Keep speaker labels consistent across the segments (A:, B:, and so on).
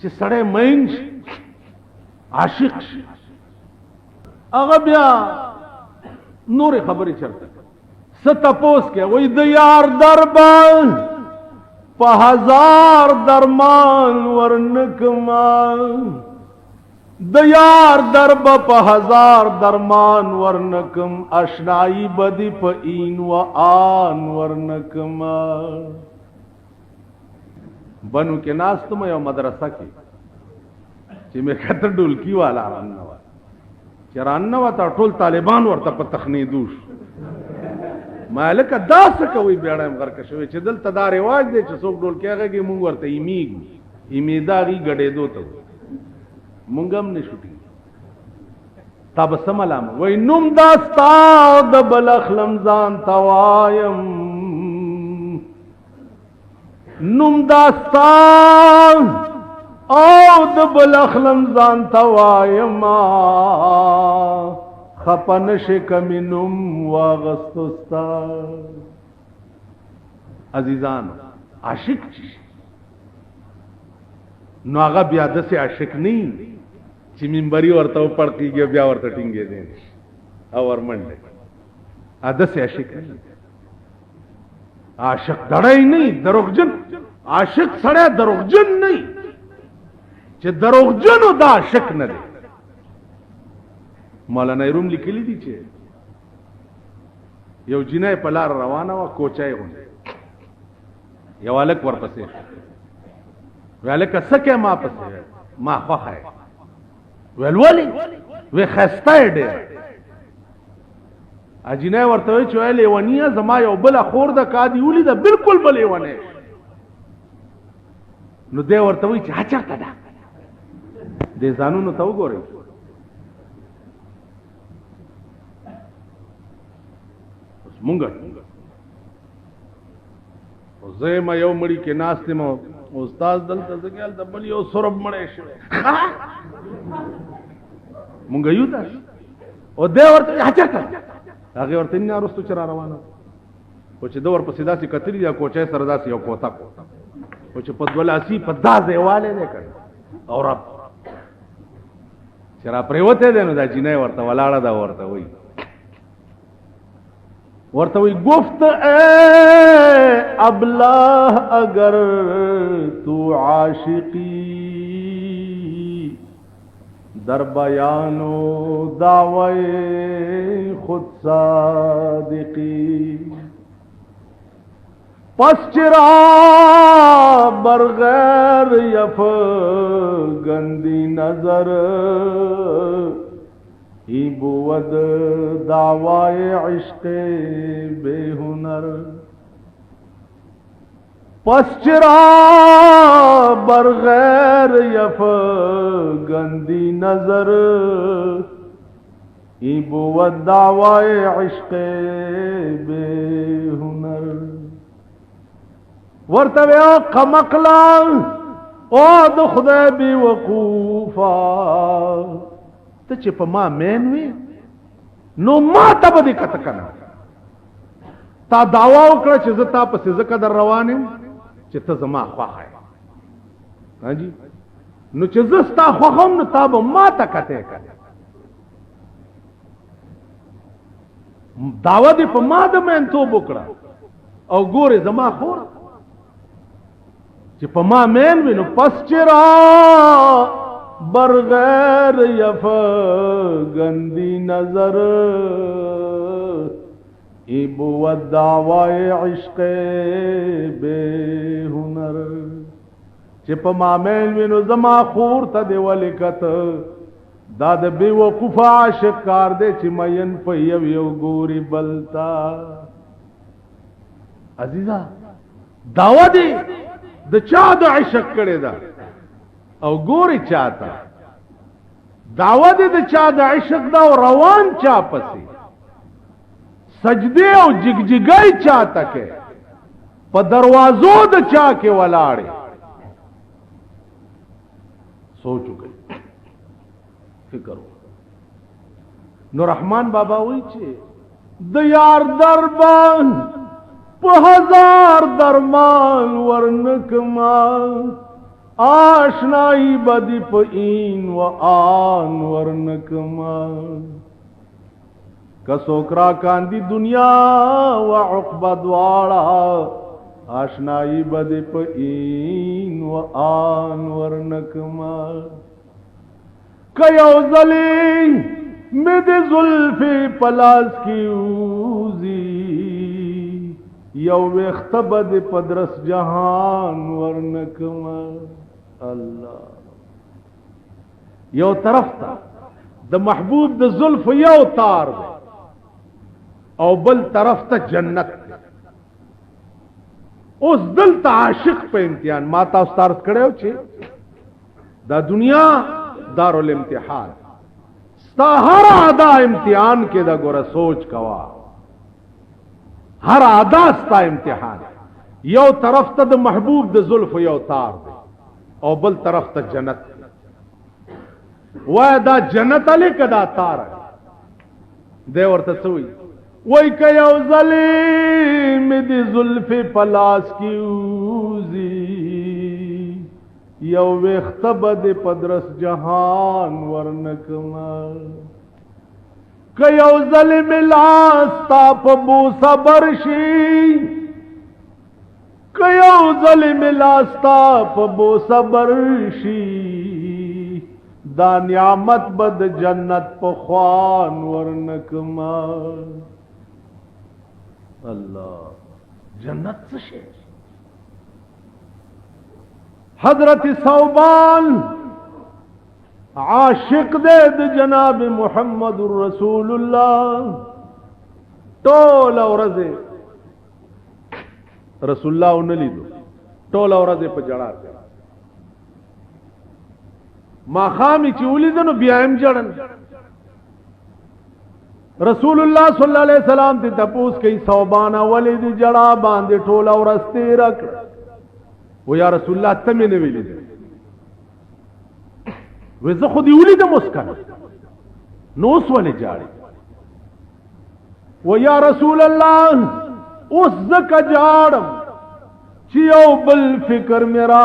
A: چې سړی مین شي عاشق شي هغه بیا نورې خبرې چرته څه تپوس کې وایي د یار دربان په هزار درمان ورنکما د یار درب په هزار درمان ورنکم اشنائی بدی په این و آن ورنکما بنو کې ناستم یو مدرسه کې چې مې کته ډولکی والا راننوا چې راننوا ته ټول طالبان ورته په تخنیدوش مالک دا څه کوي بیاړم غرق شوی چې دلته دا رواج دی چې څوک ډولکی هغه کې مونږ ورته ایمیداري غډېدو ته مونږ هم نشو ټینګ تبسم علام وای نوم داستا د بلخلم ځان توایم نوم داستا او د بلخلم ځان توایم خپن شکمنم واغستستا عزیزان عاشق چی نو هغه بیا دسه عاشق نه چې منبري ورته پړ کیږي بیا ورته ټینګې دي او ورمنډه دسه عاشق نه عاشق دړای نه دروغجن عاشق سره دروغجن نه چې دروغجن او دا عاشق نه دی مولانا روم لیکلی دي چې یو جنای په لار روانه وا کوچای غونډه یو الک ورپسې والک سکه ما پسې ما خوخه ولولي و خسته دې اجنای ورته وی چې ویلې ونیه زما یو بل خور د کادی ولې ده بالکل بلې ونه نو دې ورته وی چې چرته ده دې ځانونو ته وګورئ مونږ زه ما یو مړی کې ناستم استاد دلته ځګل د بل یو سرب مړې شو مونږ یو دا او دې ورته هچته هغه ورته نه راستو چر روانه او چې دور په سیدا سي کتلی یا کوچه سره داسې یو کوتا او چې په دولاسي په دازه والے نه کړ او رب چې را پریوته ده نو دا جنې ورته ولاړه دا ورته وای گفت اے ابلہ اگر تو عاشقی در بیان و دعوی خود صادقی پس چرا برغیر یفگندی نظر ای بود دعوی عشق بے ہنر پس چرا برغیر یفگندی نظر ای بود دعوی عشق بے ہنر ورتوی قمقلا او دخده بی وقوفا ته چې په ما مین وي نو ما ته به دې کته کنه تا دعوا وکړه چې زه تا پسې زه قدر روان یم چې ته زما خوښه یې حاجی نو چې زه ستا خوښه یم نو تا به ما ته کته کنه دعوا دې په ما د مینتوب وکړه او ګورې زما خور چې په ما مین وي نو پس چرا برغیر یفگندی نظر ای بود دعوی عشق بے ہنر چې په مامل وینو زما خور ته دی ولکت دا د بے وقوف عاشق کار دی چې مین په یو ګوري بلتا عزیزا دعوه دی د چا د عشق کړي دا او ګوري چاته دعوه دې د چا د عشق دا روان چا پسې سجدي او جګجګای چاته کې په دروازو د چا کې ولاړې سوچو گئی فکر نو رحمان بابا وی چې د یار دربان په هزار درمان ورنکما آشنائی بدی پا این و آن ورنکما کسوکرا کاندی دنیا و عقبت واڑا آشنائی بدی پا این و آن ورنکما کیو ظلیم مد زلفی پلاس کی اوزی یو وقت بد پدرس جہان ورنکما اللہ یو طرف تا د محبوب د زلف یو تار دے او بل طرف تا جنت دے اس دل تا عاشق پہ امتحان ماتا استارت کڑے ہو چھے دا دنیا دار الامتحان ستا ہر آدھا امتحان کے دا گورا سوچ کوا ہر آدھا ستا امتحان یو طرف تا دا محبوب دا زلف یو تار دے او بل طرف تا جنت وای دا جنت علی کدا تار دے ورته سوئی وای که یو ظلیم دی زلف پلاس کی اوزی یو وقت بد پدرس جہان ورنکما که یو ظلم لاستا پبوسا برشی که یو ظلم لاستا پبوسا برشی دا نعمت بد جنت پخوان ورنکما اللہ جنت سے حضرت ثوبان عاشق دے جناب محمد الرسول اللہ ٹول اورزے رسول اللہ انلی دو ٹول اورزے پہ جڑا دے ما خامی چی ولیدنو بیایم جڑن رسول اللہ صلی اللہ علیہ وسلم تی تپوس کئی ثوبانا ولید جڑا باندے ٹولا اور استے رکھ وہ یا رسول اللہ تمی نے ویلی دے ویزا خودی ولید مسکن نوس والی جاڑی وہ یا رسول اللہ اس زکا جاڑم چیو بل فکر میرا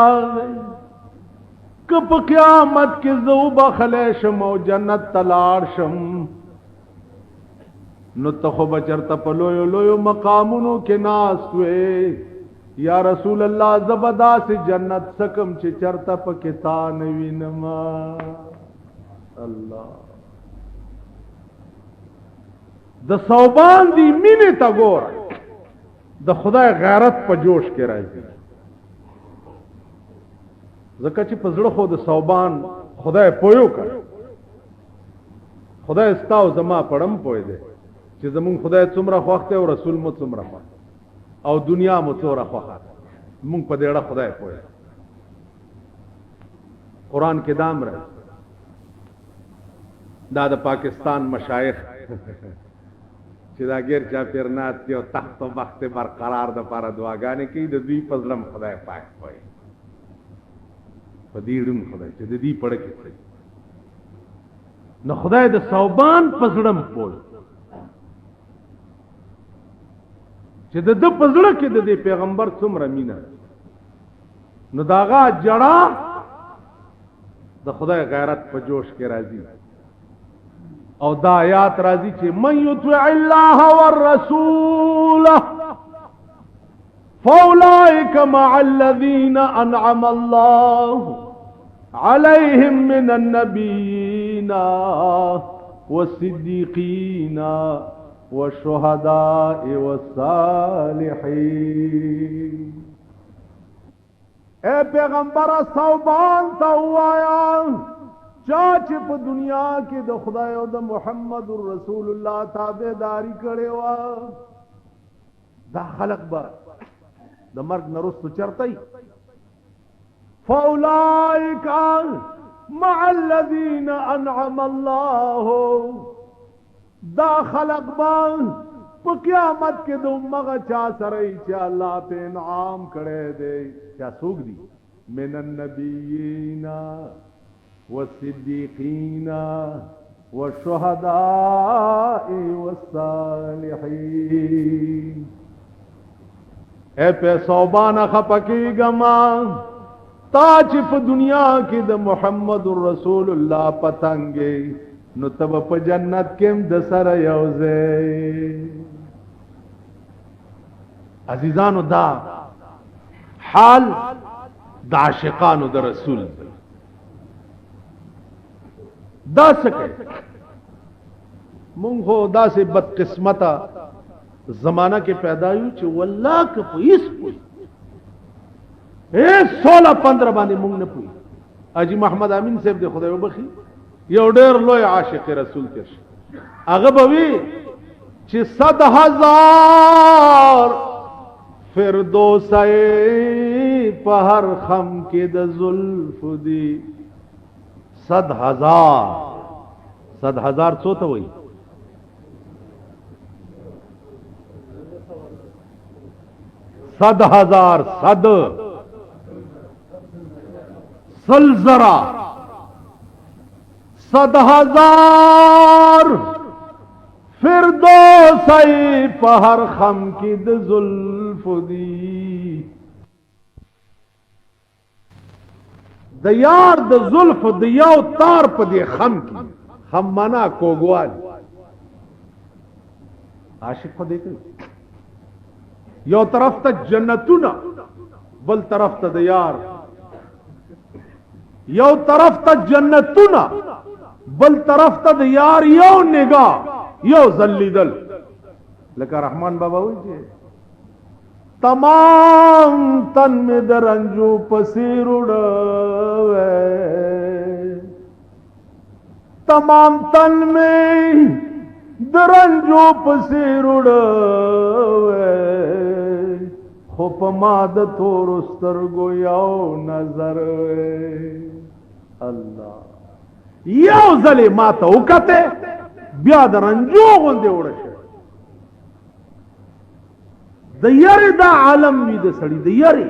A: کپ قیامت کی زوبا خلیشم و جنت تلارشم نو تخو بچرتا پا لویو لویو مقامونو کے ناس ہوئے یا رسول اللہ زبدا سے جنت سکم چے چرتا پا کتانوی نما اللہ دا صوبان دی مینی تا گورا دا خدای غیرت پا جوش کے رائزی زکا چی پزڑ خود صوبان خدای پویو کر خدای استاو زما پڑم پوی دے چې زمون خدای څومره خوښ دی او رسول مو څومره خوښ او دنیا مو څومره خوښه مونږ په دې اړه خدای پوهه قرآن کې دام راځي دا د پاکستان مشایخ چې دا غیر چا پیرنات دی او تخت او بخت برقرار د پاره دعاګانې کوي د دوی په ظلم خدای پاک وایي په دې ډم خدای چې د دې پړه کې نو خدای د ثوبان په ظلم پوه چې د پزړه کې د پیغمبر څومره مینا نو داغه جڑا د خدای غیرت په جوش کې راځي او دا آیات راځي چې من یطع الله والرسول فاولئک مع الذین انعم الله عليهم من النبيين والصديقين والشهداء والصالحين اے پیغمبر ثوبان تا ہوایا چاچ په دنیا کې د خدای او د محمد رسول الله تابعداري کړي وا دا خلق به د مرګ نرستو چرتای فاولئک مع الذين انعم الله دا خلق بان پا قیامت کے دو مغا چا سرائی چا اللہ پہ انعام کرے دے چا سوک دی من النبیین والصدیقین والشہداء والصالحین اے پہ صوبانہ خپکی گما تا چې په دنیا کې د محمد رسول الله پتنګې نو تب په جنت کې د سره یوځي. عزیزانو دا حال د عاشقانو د رسول دا سکے مونږ هو دا سه بد قسمته زمانہ کې پیدا یو چې والله که پویس پوی 16-15 باندې مونږ نه پوی. حاجی محمد امین صاحب دې خدای وبخي یو ډېر لوی عاشق رسول تیر شي هغه به وی چې 100,000 فردوسای په هر خم کې د زلف دی. 100,000 څو ته وایي؟ 100,000 سلزرا 100,000 فردوسای په هر خم کې د زلف دی. د یار د زلف د یو تار په دې خم کې خم معنا کوګوال عاشق خو دې کوي یو طرف ته جنتونه بل طرف ته د یار یو طرف ته جنتونه بل طرف ته د یار یو نگاه یو زلیدل لکه رحمان بابا وی چې تمام تن میں درنجو پسیر اڑوے تمام تن میں درنجو پسیر اڑوے خوپ ماد تور استرگو یو نظر اللہ یو زلی ماتا اوکتے بیا درنجو گوندے اڑشے د یری دا عالم وی د سړی د یری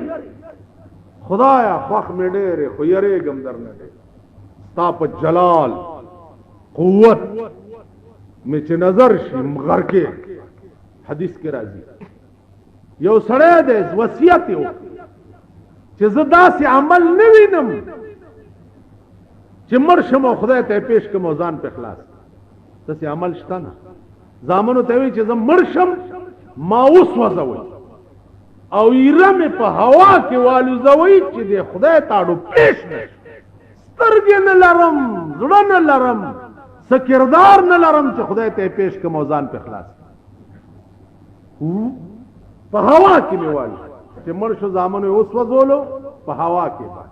A: خدایا خوخ مې ډېرې خو یری ګم در نه دی ستا په جلال قوت مې چې نظر شي مغر کې حدیث کې راځي یو سړی دی وصیت یو چې زه داسې عمل نه وینم چې مړ شم او خدای ته پیش کوم او ځان په خلاص داسې عمل شته نه زامنو ته وی چې زه مړ شم ما اوس وځوي او ایرمه په هوا کې والوځوي چې د خدای تاړو پیش نه سترګې نه لرم زړه نه لرم سکردار نه لرم چې خدای ته پیش کوم او ځان په خلاص په هوا کې مې وایي چې مړ شو زامنو اوس وځولو په هوا کې باج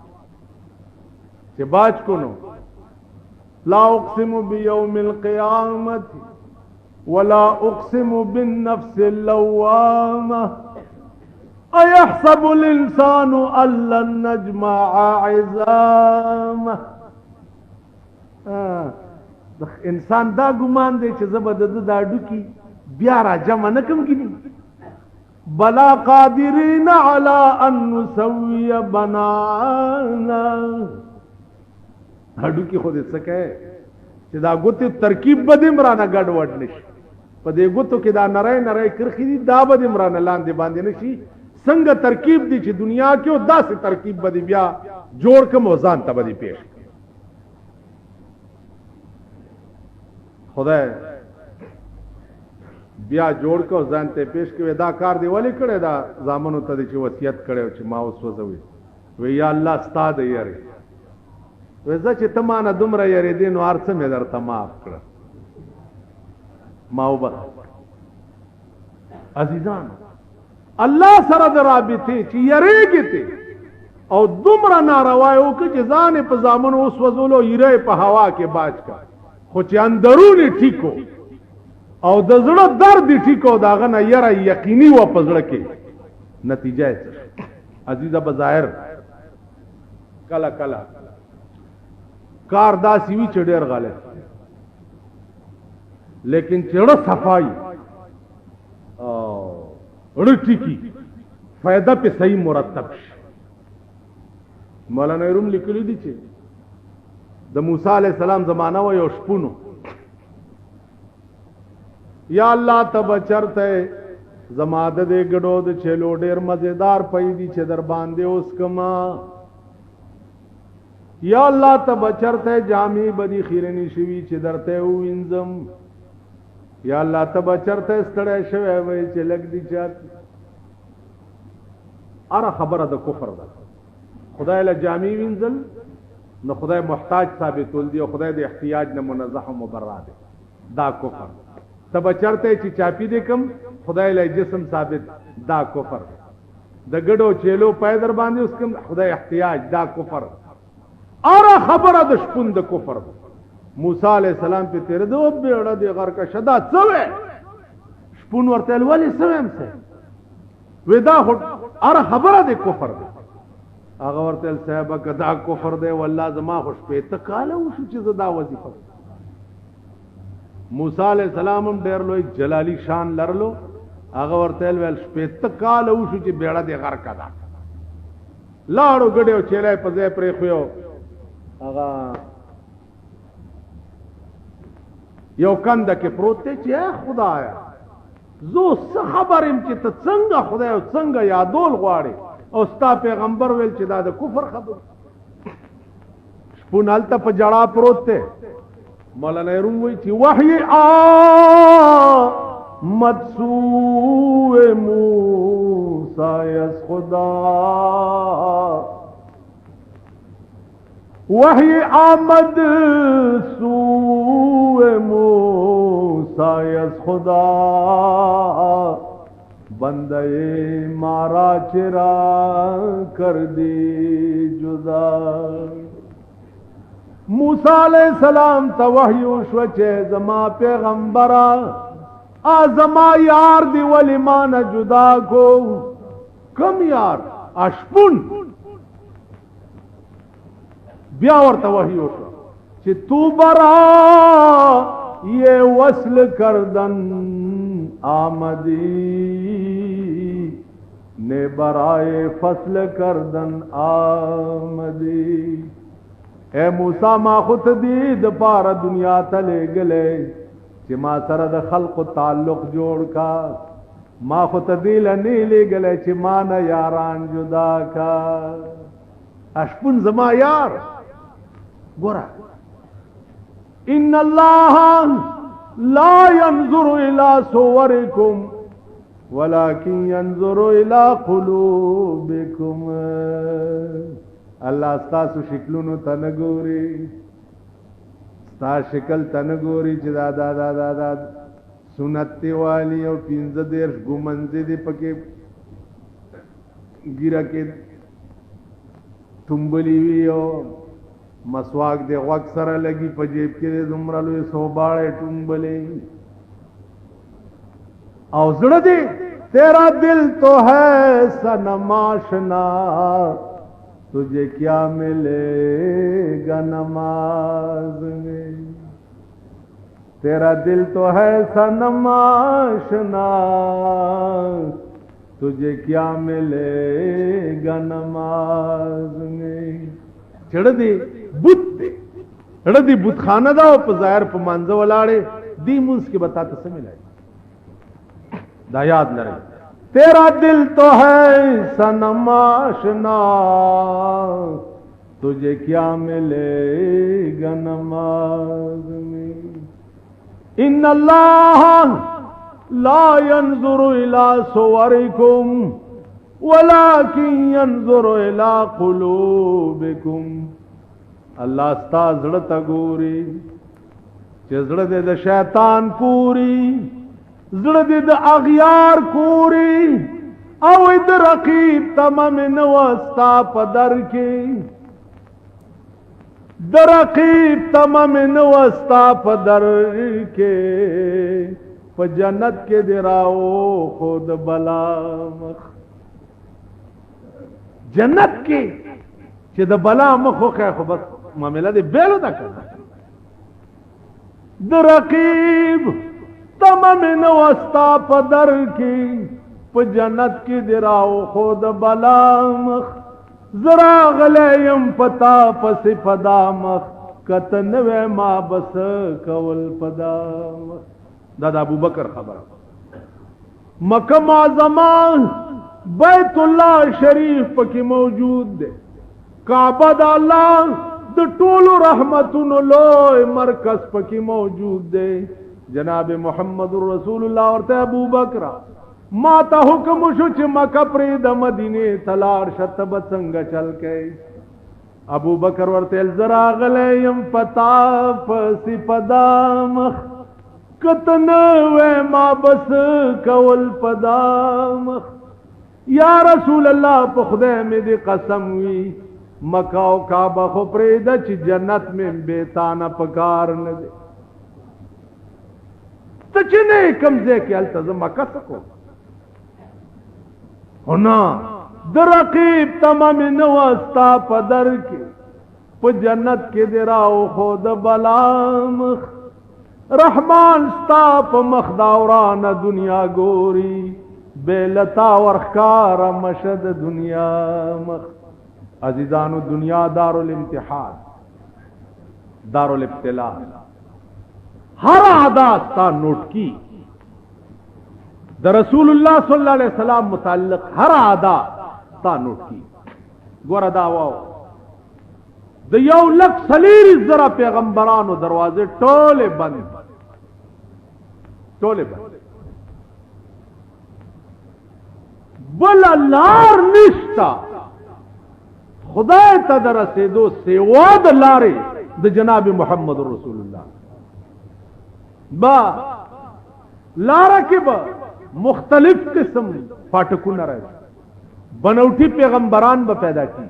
A: چې باج کو نو لا اقسم بیوم القیامت ولا اقسم بالنفس اللوامه ايحسب الانسان ان لن نجمع عظامه. انسان دا ګمان دی چې زبد د داډو کی بیا را جمع نکم کینی بلا قادرین علی ان نسوی بنانا هډو کی خود څه کوي چې دا ګوتې ترکیب به دې مرانه ګډ وډ نشي په دې ګوتو کې دا نری نری کرخې دي دا به دې مرانه لاندې باندې نشي څنګه ترکیب دي چې دنیا کې او داسې ترکیب به دې بیا جوړ کوم او ځان ته به دې پیش خدای بیا جوړ کو ځان ته پیش کوي دا کار دی ولې کړی دا زامنو ته چې وصیت کړو چې ما اوس وځوي وی یا الله ستاد یې وزه چې تمانه دومره یری دین او ارڅ مې درته معاف کړ ما وبخ عزیزان الله سره د رابطه چې یریږي ته او دومره ناروایو کې چې ځان په زامنو اوس وزولو یری په هوا کې باج کا خو چې اندرونی ټیکو او د زړه درد ټیکو داغه نه یره یقیني و په زړه کې نتیجه عزیزه بظاهر کلا کلا کار دا سیوی چې ډېر غلط لیکن چړه صفائی او رټی کی فائدہ په صحیح مرتب شي مولانا روم لیکلی دي چې د موسی علی السلام زمانہ و یو شپونو یا الله تب چرته زماده دې ګډو د چلو ډېر مزیدار پي دي چې در باندې اوس کما یا الله ته بچرته جامې بدی خیرنی شوی چې درته وینځم یا الله ته بچرته ستړی شوی وای چې لګ دی چات اره خبره د کفر ده خدای له جامې وینځل نو خدای محتاج ثابتول دی او خدای د احتیاج نه منزه او مبرأ دی دا کفر ته بچرته چې چاپی دې کم خدای له جسم ثابت دا کفر د ګډو چیلو پای در باندې اوس کوم خدای احتیاج دا کفر اره خبره د شپون د کفر موسی علی السلام په تیر دو بیړه دی غر کا شدا څوې شپون ورته ولی سویم څه ودا اره خبره د کفر هغه ورته صاحب کدا کفر دی والله زما خوش په تکاله وشو چې زدا وظیفه موسی علی السلام هم ډیر لوی جلالی شان لرلو هغه ورته ویل شپه تکاله وشو چې بیړه دی غر کا دا لاړو ګډیو چیرې په ځای پرې خو هغه یو کنده کې پروت دی چې خدایا زو څه خبرم چې ته څنګه خدای او څنګه یادول غواړي او ستا پیغمبر ویل چې دا د کفر خبر شپون هلته په جړا پروت دی مولانا روم وی چې وحی مدسو موسی اس خدا وحی آمد سو موسی از خدا بندے مارا چرا کر دی جدا موسی علیہ السلام تا وحی وشو چه زما پیغمبرا زما یار دی ولی مان جدا کو کم یار اشپن بیا ورته وحی وشو چې تو برا یہ وصل کردن آمدی نے برائے فصل کردن آمدی اے موسی ما خود دید پار دنیا تلے گلے چې ما سره د خلق تعلق جوړ کا ما خود دل نه لګلې چې ما نه یاران جدا کا اشپن زما یار ګورا ان الله لا ينظر الى صوركم ولكن ينظر الى قلوبكم الله تاسو شکلونو ته نه ګوري ستا شکل ته نه ګوري چې دا سنت والی او 15 ګمنځ دي پکې ګیره کې ټومبلی ویو مسواک دے غوږ سره لګي په جیب کې زمرا لوی صوباړې ټومبلې او زړه دې تیرا دل تو ہے صنم آشنا تجھے کیا ملے گا نماز میں تیرا دل تو ہے صنم آشنا تجھے کیا ملے گا نماز میں چڑھ دے بت دے چڑھ دی بت خانہ دا او په ظاهر په مانځه ولاړې دی مونږ کې بتا ته څه ملای دا یاد لرئ تیرا دل تو ہے صنم آشنا تجھے کیا ملے گا نماز میں ان اللہ لا ينظر الى صوركم ولكن ينظر الى قلوبكم الله ستا زړه ته ګوري چې زړه دې د شیطان پوری زړه دې د اغیار پوری او د رقیب تمام نو ستا په در کې د رقیب تمام نو ستا په در کې په جنت کې دی راو خود بلا مخ جنت کې چې د بلا مخو خو بس معاملہ دی بیلو دا کړه د رقیب تمام نو استا په در کې په جنت کې دی راو خود بلا مخ زرا غلیم پتا پس پدا مخ کتنوے ما بس کول پدا مخ دا ابو بکر خبر مکہ معظمہ بیت اللہ شریف پکی موجود دے کعبہ دا اللہ د ټولو رحمتونو لوی مرکز پکې موجود دی جناب محمد رسول الله ورته ابو بکر ما ته حکم شو چې مکه پرې د مدینه تلار شتب څنګه چل کې ابو بکر ورته زرا غلیم پتا پسی پدام کتن و ما بس کول پدام یا رسول الله په خدای مې دې قسم وی مکه او کعبه خو پرې د چې جنت مې بیتانه پکار نه دي ته چې نه کمزې کې التزم مکه سکو ہونا در رقیب تمام نوستا پدر کے پا جنت کے دراو خود بلام رحمان ستا پا مخداوران دنیا گوری بیلتا ورخکار مشد دنیا مخ عزیزانو دنیا دار الامتحان دار الابتلاء ہر عادات تا نوٹ کی د رسول الله صلی الله علیه وسلم متعلق هر ادا تا نوٹ کی ګور دا واو د یو لک سلیر زرا پیغمبرانو دروازه ټوله بند بل لار نشتا خدای ته درسېدو سیوا د لارې د جناب محمد رسول الله با لارا کې با مختلف قسم فاٹکونه راځي بنوټي پیغمبران به پیدا کی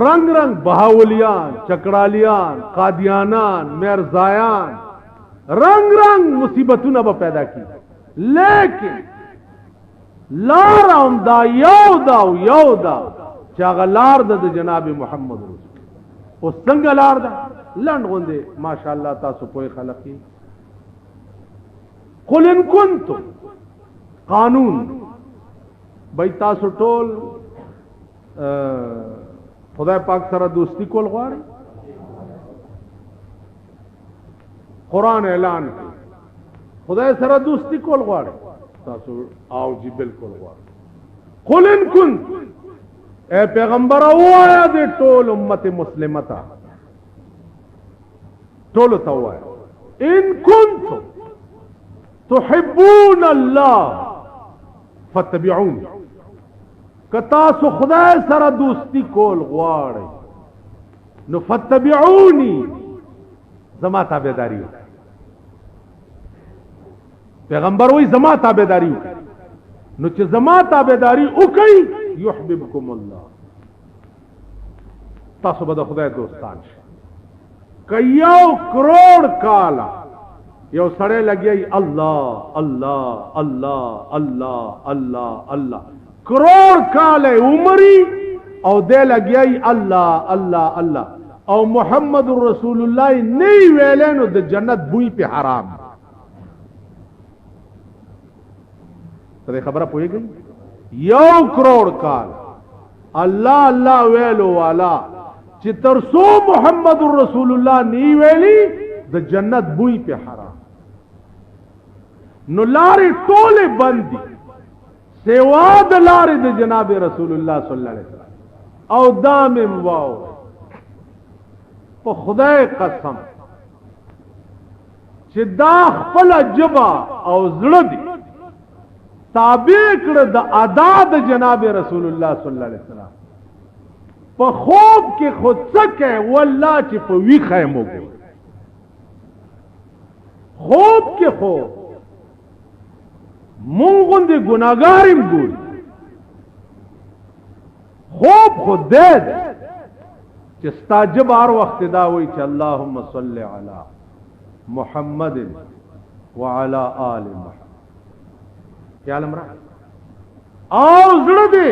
A: رنگ رنگ بہاولیان چکڑالیان قادیانان مرزایان رنگ رنگ مصیبتونه به پیدا کی لیکن لار هم دا یو دا چې هغه لار د جناب محمد رسول او څنګه لار ده لند غوندې ماشاءالله تاسو په خلقي قل ان کنتم قانون بای تاسو ټول خدای پاک سره دوستی کول غواړي قرآن اعلان کوي خدای سره دوستی کول غواړي تاسو او جی بالکل غواړي قل ان کنتم اے پیغمبر وایا دې ټول امت مسلمه ته ټول ته وایا ان کنتم تحبون الله فتبعون کتا سو خدای سره دوستی کول غواړي نو فتبعونی زما تابعداري پیغمبر وی زما تابعداري نو چې زما تابعداري وکي يحببكم الله تاسو به د خدای دوستان شئ کيو کروڑ کالا یو سړی لګي الله الله الله الله الله الله کروڑ کال عمری او دې لګي الله الله الله او محمد رسول الله نه ویلنو د جنت بوی په حرام ته خبره پوهیږي یو کروڑ کال الله الله ویلو والا چې ترسو محمد رسول الله نی ویلی د جنت بوی په حرام نو لارې ټوله بندي سیوا د لارې د جناب رسول الله صلی الله علیه وسلم او دامم واو په خدای قسم چې دا خپل جبا او زړه دي تابع کړ د ادا د جناب رسول الله صلی الله علیه وسلم په خوب کې خود څکه والله چې په ویخه موږ خوب کې خو مونږ غوندې ګناګاریم ګوري خوب خود دې چې ستاجب هر وخت دا وایي چې اللهم صل علی محمد وعلى آل محمد یا لمرا او زړه دې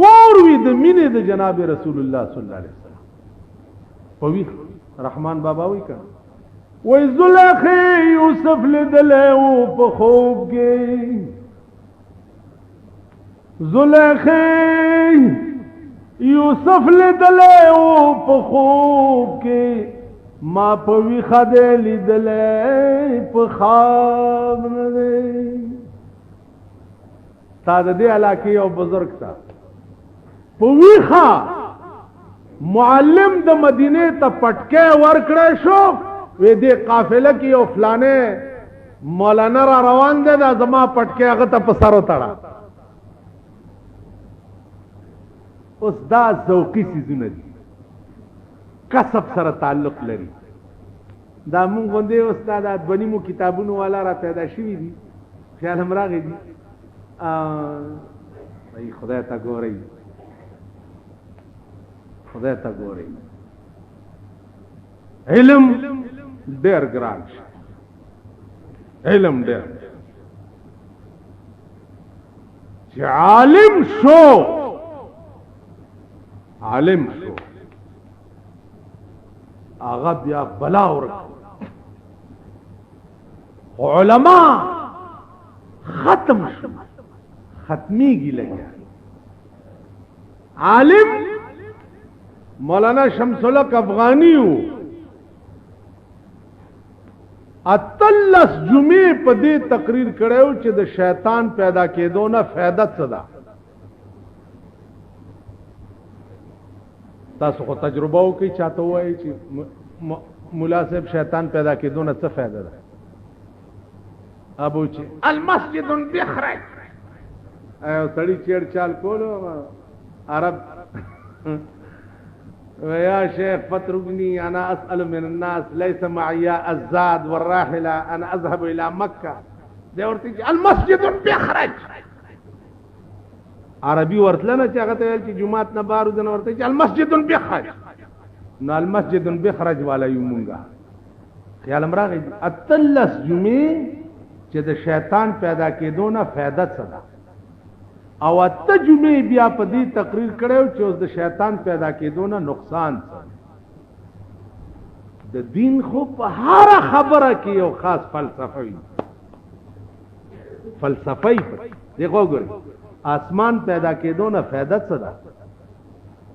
A: کور وی د مینې د جناب رسول الله صلی الله علیه وسلم په وی رحمان بابا وی کړه وی زلیخی یوسف لدلے او پا خوب گئی زلیخی یوسف لدلے او پا خوب گئی ما پا وی خدے لدلے پا خواب ندے تا دے علاقی او بزرگ تا پا وی خواب معلم د مدینه ته پټکه ورکړې شو وې دې قافله کې یو فلانه مولانا را روان دي دا زما پټکه هغه ته په سر وتاړه اوس دا ذوقي سيزونه دي کسب سره تعلق لري دا مونږ باندې استاد ادبنیمو کتابونو والا را پیدا شوی دي خیال هم راغی دي ای خدای ته ګورئ خدای ته ګورئ علم ډېر ګران شي علم ډېر چې عالم شو هغه بیا بلا ورک علماء ختم شو ختمیږي لګیا عالم مولانا شمس الحق افغانی وو اتلس جمعې په دې تقریر کړو چې د شیطان پیدا کېدو نه فائدہ څه ده تاسو خو تجربه وکړئ چاته وایي چې مولا صاحب شیطان پیدا کېدو نه څه فائدہ ده ابو چې المسجد بخرج ایو سړی چیر چال کولو عرب ويا شيخ فتركني انا اسال من الناس ليس معي الزاد والراحله انا اذهب الى مكه ده ورته المسجد بخرج عربي ورتلنه چې هغه ته چې جمعات نه بارو دن ورته چې المسجد بخرج نو المسجد بخرج والا یومونګه خیال امراغ اتلس جمعې چې د شیطان پیدا کېدو نه فائدہ څه ده او اته جمعې بیا په دې تقریر کړو چې اوس د شیطان پیدا کېدو نه نقصان څه د دین خو په هر خبره کې یو خاص فلسفه وي دغه ګورئ آسمان پیدا کېدو نه فائدہ څه ده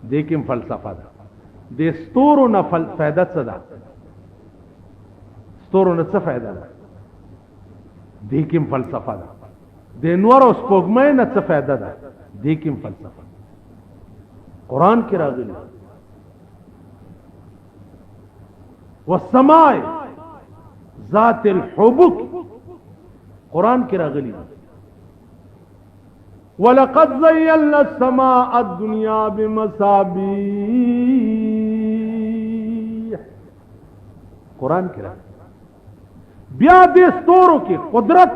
A: دې کوم فلسفه ده د ستورو نه فائدہ څه ده ستورو نه څه فائدہ ده دې کوم فلسفه ده د نور او سپوږمۍ نه څه فائدہ ده دې کوم فلسفه قران کې راغلي والسماء ذات الحبك قران کې راغلي ولقد زينا السماء الدنيا بمصابيح قران کې راغلي بیا دې ستورو کې قدرت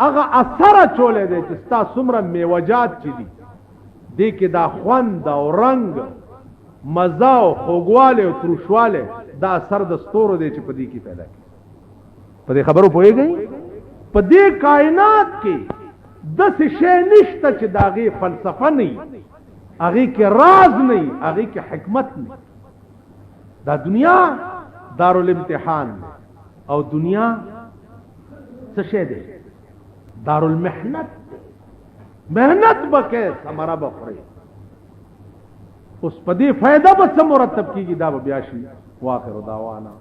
A: هغه اثر چولې دي چې ستا څومره میوجات چي دي دې کې دا خوند او رنگ مزه او خوږواله او ترشواله دا اثر د ستورو دی چې په دې کې پیدا کیږي په دې خبرو پوهیږئ په دې کائنات کې د څه شی نشته چې داغه فلسفه نه هغه کې راز نه هغه کې حکمت نه دا دنیا دارالامتحان او دنیا څه شی دی دارالمحنت محنت بکې ثمره بخوري اوس په دې فائدہ به څه مرتب کیږي دا به بیا شي واخر دعوانا